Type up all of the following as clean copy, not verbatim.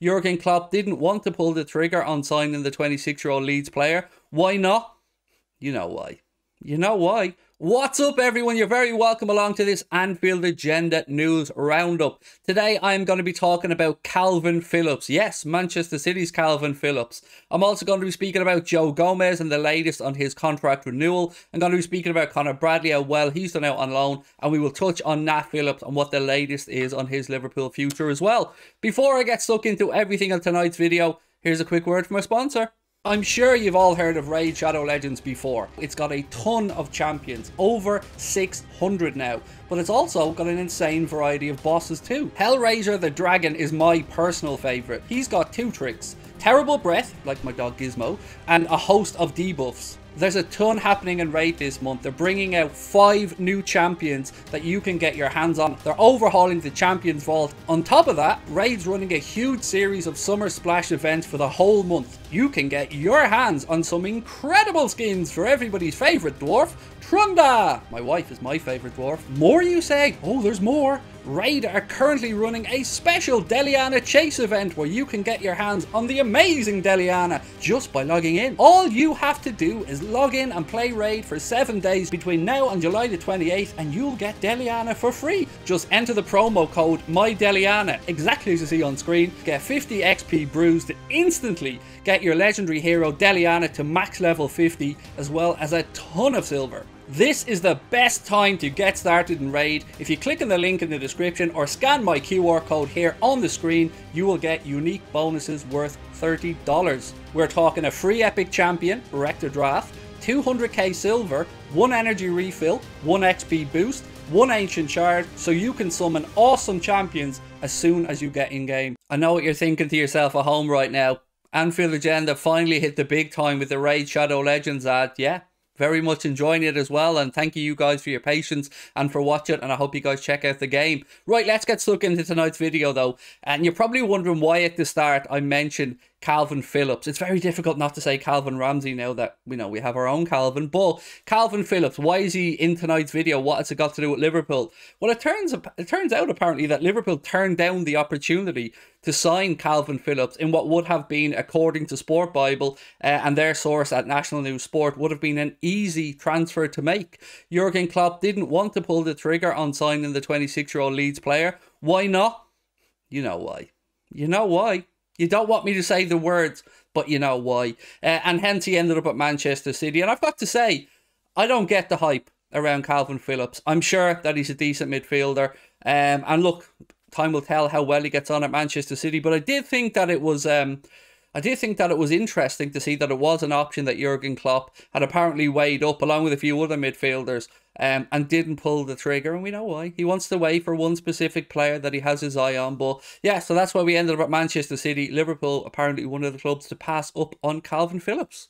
Jurgen Klopp didn't want to pull the trigger on signing the 26-year-old Leeds player. Why not? You know why. You know why. What's up, everyone? You're very welcome along to this Anfield Agenda News Roundup. Today, I'm going to be talking about Kalvin Phillips. Yes, Manchester City's Kalvin Phillips. I'm also going to be speaking about Joe Gomez and the latest on his contract renewal. I'm going to be speaking about Connor Bradley, how well he's done out on loan. And we will touch on Nat Phillips and what the latest is on his Liverpool future as well. Before I get stuck into everything on tonight's video, here's a quick word from our sponsor. I'm sure you've all heard of Raid Shadow Legends before. It's got a ton of champions, over 600 now, but it's also got an insane variety of bosses too. Hellraiser the Dragon is my personal favourite. He's got two tricks: terrible breath, like my dog Gizmo, and a host of debuffs. There's a ton happening in Raid this month. They're bringing out 5 new champions that you can get your hands on. They're overhauling the Champions Vault. On top of that, Raid's running a huge series of Summer Splash events for the whole month. You can get your hands on some incredible skins for everybody's favourite dwarf, Trunda! My wife is my favourite dwarf. More, you say? Oh, there's more. Raid are currently running a special Deliana Chase event where you can get your hands on the amazing Deliana just by logging in. All you have to do is log in and play Raid for 7 days between now and July the 28th and you'll get Deliana for free. Just enter the promo code MyDeliana, exactly as you see on screen. Get 50 XP brews to instantly get your legendary hero Deliana to max level 50, as well as a ton of silver. This is the best time to get started in Raid. If you click on the link in the description or scan my QR code here on the screen, you will get unique bonuses worth $30. We're talking a free epic champion, Rector Draft, 200k silver, 1 energy refill, 1 XP boost, 1 ancient shard, so you can summon awesome champions as soon as you get in game. I know what you're thinking to yourself at home right now. Anfield Agenda finally hit the big time with the Raid Shadow Legends ad. Yeah, very much enjoying it as well, and thank you guys for your patience and for watching, and I hope you guys check out the game. Right, let's get stuck into tonight's video though, and you're probably wondering why at the start I mentioned Kalvin Phillips. It's very difficult not to say Calvin Ramsey now that we have our own Calvin, but Kalvin Phillips, why is he in tonight's video? What has it got to do with Liverpool? Well, it turns out apparently that Liverpool turned down the opportunity to sign Kalvin Phillips in what would have been, according to Sport Bible and their source at National News Sport, would have been an easy transfer to make. Jurgen Klopp didn't want to pull the trigger on signing the 26-year-old Leeds player. Why not? You know why. You know why. You don't want me to say the words, but you know why. And hence he ended up at Manchester City. And I've got to say, I don't get the hype around Kalvin Phillips. I'm sure that he's a decent midfielder. And look, time will tell how well he gets on at Manchester City. But I did think that it was interesting to see that it was an option that Jurgen Klopp had apparently weighed up along with a few other midfielders and didn't pull the trigger, and we know why. He wants to wait for one specific player that he has his eye on. But yeah, so that's why we ended up at Manchester City. Liverpool apparently one of the clubs to pass up on Kalvin Phillips.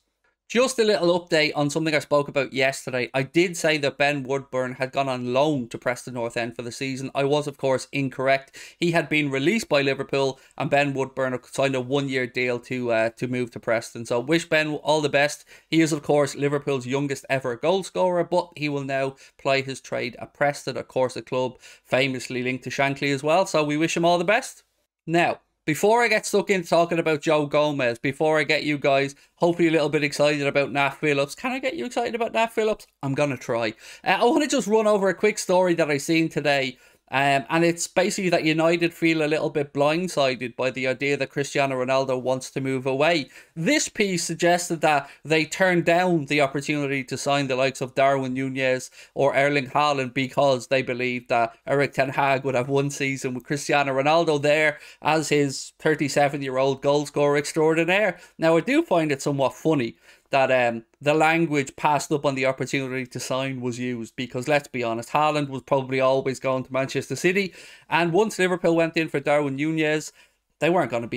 Just a little update on something I spoke about yesterday. I did say that Ben Woodburn had gone on loan to Preston North End for the season. I was, of course, incorrect. He had been released by Liverpool, and Ben Woodburn signed a 1-year deal to move to Preston. So wish Ben all the best. He is, of course, Liverpool's youngest ever goal scorer, but he will now ply his trade at Preston, of course, a club famously linked to Shankly as well. So we wish him all the best. Now, before I get stuck into talking about Joe Gomez, before I get you guys hopefully a little bit excited about Nat Phillips, can I get you excited about Nat Phillips? I'm going to try. I want to just run over a quick story that I seen today. And it's basically that United feel a little bit blindsided by the idea that Cristiano Ronaldo wants to move away. This piece suggested that they turned down the opportunity to sign the likes of Darwin Núñez or Erling Haaland because they believed that Erik ten Hag would have one season with Cristiano Ronaldo there as his 37-year-old goal scorer extraordinaire. Now, I do find it somewhat funny that the language passed up on the opportunity to sign was used, because let's be honest, Haaland was probably always going to Manchester City, and once Liverpool went in for Darwin Núñez, they aren't going to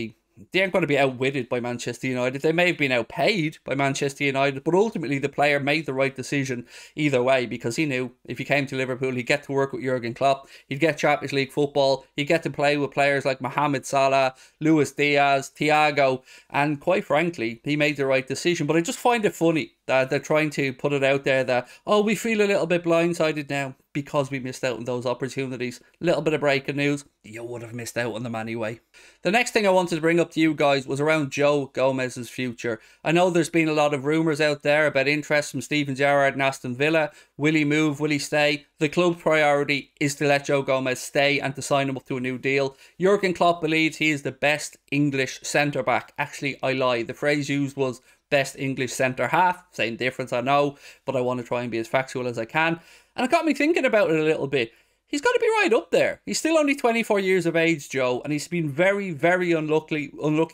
be outwitted by Manchester United. They may have been outpaid by Manchester United, but ultimately the player made the right decision either way, because he knew if he came to Liverpool, he'd get to work with Jurgen Klopp, he'd get Champions League football, he'd get to play with players like Mohamed Salah, Luis Diaz, Thiago, and quite frankly, he made the right decision. But I just find it funny They're trying to put it out there that, oh, we feel a little bit blindsided now because we missed out on those opportunities. Little bit of breaking news. You would have missed out on them anyway. The next thing I wanted to bring up to you guys was around Joe Gomez's future. I know there's been a lot of rumours out there about interest from Steven Gerrard and Aston Villa. Will he move? Will he stay? The club's priority is to let Joe Gomez stay and to sign him up to a new deal. Jurgen Klopp believes he is the best English centre-back. Actually, I lie. The phrase used was best English centre-half. Same difference, I know, but I want to try and be as factual as I can. And it got me thinking about it a little bit. He's got to be right up there. He's still only 24 years of age, Joe, and he's been very, very unlucky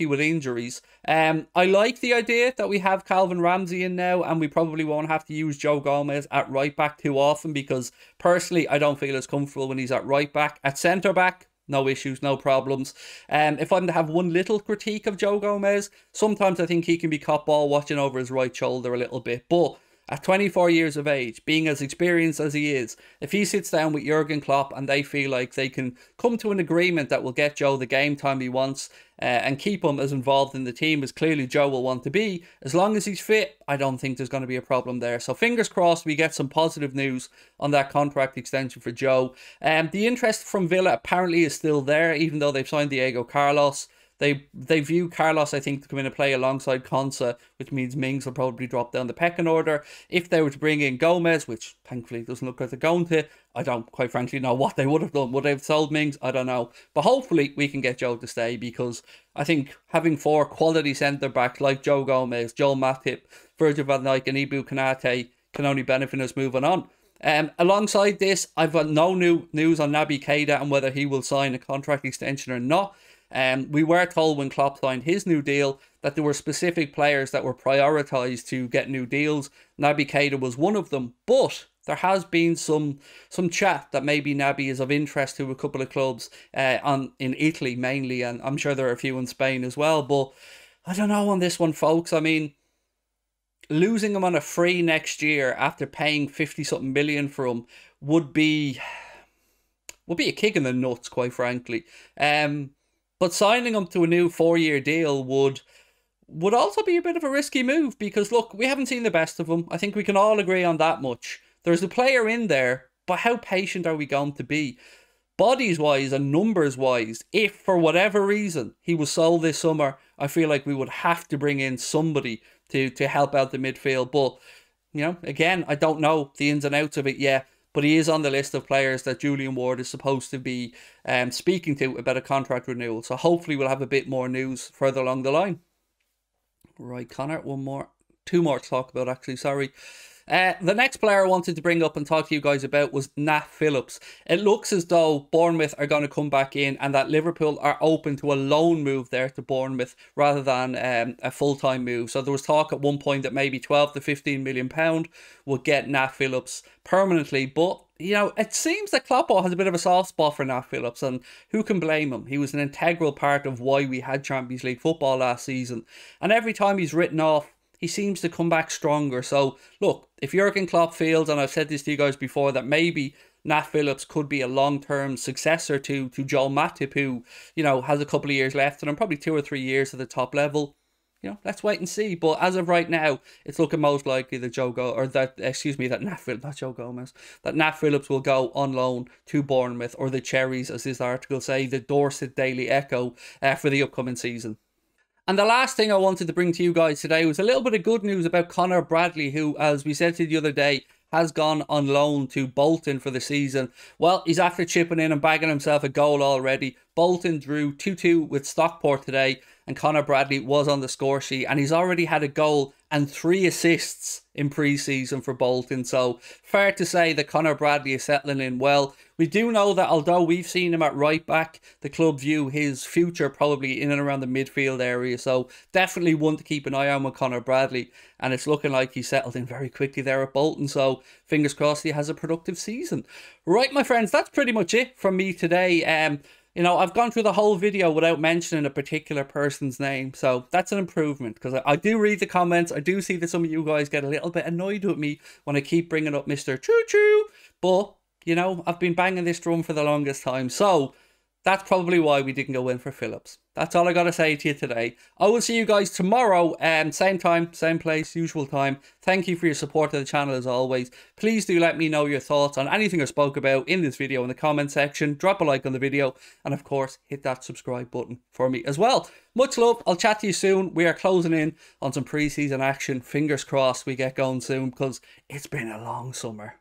with injuries. I like the idea that we have Calvin Ramsey in now, and we probably won't have to use Joe Gomez at right back too often, because personally, I don't feel as comfortable when he's at right back. At centre back, no issues, no problems. If I'm to have one little critique of Joe Gomez, sometimes I think he can be caught ball watching over his right shoulder a little bit, but at 24 years of age, being as experienced as he is, if he sits down with Jurgen Klopp and they feel like they can come to an agreement that will get Joe the game time he wants and keep him as involved in the team as clearly Joe will want to be, as long as he's fit, I don't think there's going to be a problem there. So fingers crossed we get some positive news on that contract extension for Joe. The interest from Villa apparently is still there, even though they've signed Diego Carlos. They view Carlos, I think, to come in and play alongside Konsa, which means Mings will probably drop down the pecking order. If they were to bring in Gomez, which thankfully doesn't look like they're going to, I don't quite frankly know what they would have done. Would they have sold Mings? I don't know. But hopefully we can get Joe to stay, because I think having 4 quality centre-backs like Joe Gomez, Joel Matip, Virgil van Dijk and Ibou Konate can only benefit us moving on. Alongside this, I've got no new news on Naby Keita and whether he will sign a contract extension or not. We were told when Klopp signed his new deal that there were specific players that were prioritised to get new deals. Naby Keita was one of them, but there has been some chat that maybe Naby is of interest to a couple of clubs in Italy mainly, and I'm sure there are a few in Spain as well. But I don't know on this one, folks. I mean, losing him on a free next year after paying 50-something million for him would be a kick in the nuts, quite frankly. But signing him to a new 4-year deal would also be a bit of a risky move, because, look, we haven't seen the best of him. I think we can all agree on that much. There's a player in there, but how patient are we going to be? Bodies-wise and numbers-wise, if for whatever reason he was sold this summer, I feel like we would have to bring in somebody to help out the midfield. But, you know, again, I don't know the ins and outs of it yet. But he is on the list of players that Julian Ward is supposed to be speaking to about a contract renewal. So hopefully we'll have a bit more news further along the line. Right, Connor, two more to talk about actually, sorry. The next player I wanted to bring up and talk to you guys about was Nat Phillips. It looks as though Bournemouth are going to come back in and that Liverpool are open to a loan move there to Bournemouth rather than a full-time move. So there was talk at one point that maybe £12 to £15 million would get Nat Phillips permanently. But, you know, it seems that Klopp has a bit of a soft spot for Nat Phillips, and who can blame him? He was an integral part of why we had Champions League football last season. And every time he's written off, he seems to come back stronger. So, look, if Jurgen Klopp feels, and I've said this to you guys before, that maybe Nat Phillips could be a long-term successor to Joel Matip, who, you know, has a couple of years left, and probably 2 or 3 years at the top level, you know, let's wait and see. But as of right now, it's looking most likely that Nat Phillips will go on loan to Bournemouth, or the Cherries, as this article say, the Dorset Daily Echo, for the upcoming season. And the last thing I wanted to bring to you guys today was a little bit of good news about Connor Bradley, who, as we said to you the other day, has gone on loan to Bolton for the season. Well, he's after chipping in and bagging himself a goal already. Bolton drew 2-2 with Stockport today, and Connor Bradley was on the score sheet, and he's already had a goal and 3 assists in pre-season for Bolton. So fair to say that Connor Bradley is settling in well. We do know that although we've seen him at right back, the club view his future probably in and around the midfield area. So definitely one to keep an eye on with Connor Bradley, and it's looking like he settled in very quickly there at Bolton. So fingers crossed he has a productive season. Right, my friends, that's pretty much it from me today. You know, I've gone through the whole video without mentioning a particular person's name, so that's an improvement, because I do read the comments. I do see that some of you guys get a little bit annoyed with me when I keep bringing up Mr. Choo Choo, but, you know, I've been banging this drum for the longest time. So, That's probably why we didn't go in for Phillips. That's all I got to say to you today. I will see you guys tomorrow, same time, same place, usual time. Thank you for your support of the channel as always. Please do let me know your thoughts on anything I spoke about in this video in the comment section. Drop a like on the video, and of course, hit that subscribe button for me as well. Much love. I'll chat to you soon. We are closing in on some pre-season action. Fingers crossed we get going soon, because it's been a long summer.